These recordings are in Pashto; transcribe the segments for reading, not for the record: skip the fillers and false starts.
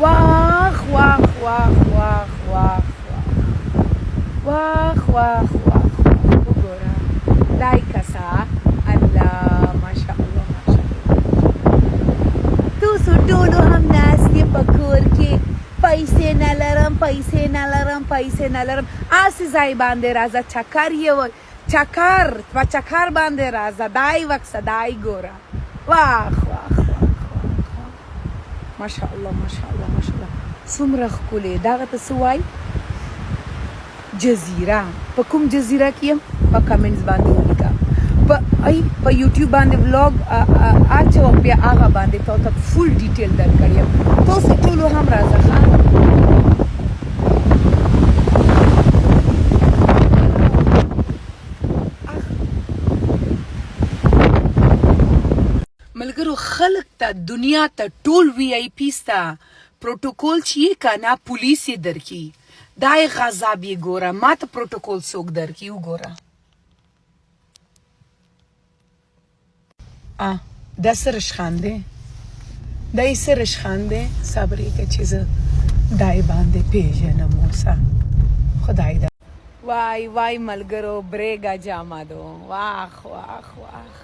वाह वाह वाह वाह वाह वाह वाह वाह وګوره دای کسا الله ماشاءالله ماشاءالله تاسو ټولو هم ناستې په کور کې پیسې نه لرم پیسې نه لرم آسې ځای باندې راځه چکر یې چکر په چکر باندې راځه دای وکسه دای ګوره واخ واخ ماشاءالله ماشاءالله ماشاءالله څومره ښکلې دغه ته څه وایي جزیره په کوم جزیره کې یم په کمنټس باندې ولیکه په یوټیوب باندې ولاګ اچوم بیا هغه باندې تاسو ته فول ډیټیل درکړی یم تاسو ټولو هم راځه ملګرو خلک ته دنیا ته ټول وی آی پی ستا پروتوکول چې کنه پولیس یې درکې دای غضب یې ګوره ما ته پروتوکول څوک درکې وګوره دا سره شخانده دا یې سره شخانده صبر یې که چې زه دای باندې پیژنم اوسه خدای دا وای وای ملګرو بریګا جامادو واخ واخ واخ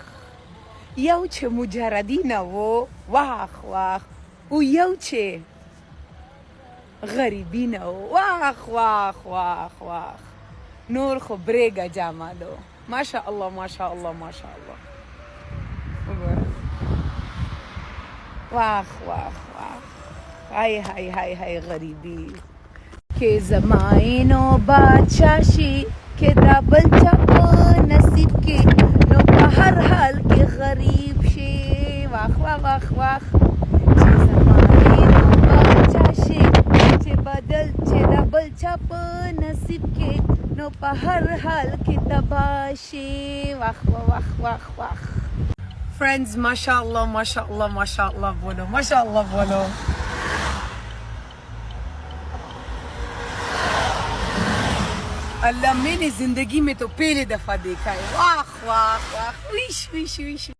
یو چې مجردی نه وو واخ واخ او یو چې غریبی نه وو واخ واخ واخ واخ نور خو بریګا جامادو ماشاءالله ماشاءالله ماشاءالله واخ واخ واخ های های های های غریبی که زماینو بادشاہ شي که دا بل چا په نصیب کې نو په هر حال کې غریب شي واخ واخ واخ واخ چې زماینو بادشاہ شي چې دا بل چا په نصیب کې نو په هر حال کې تباه شي واخ واخ واخ واخ Friends, mashallah, mashallah, mashallah bolo, mashallah bolo. Allah मैंने जिंदगी में तो पहले दफा देखा है वाह वाह वाह विश विश विश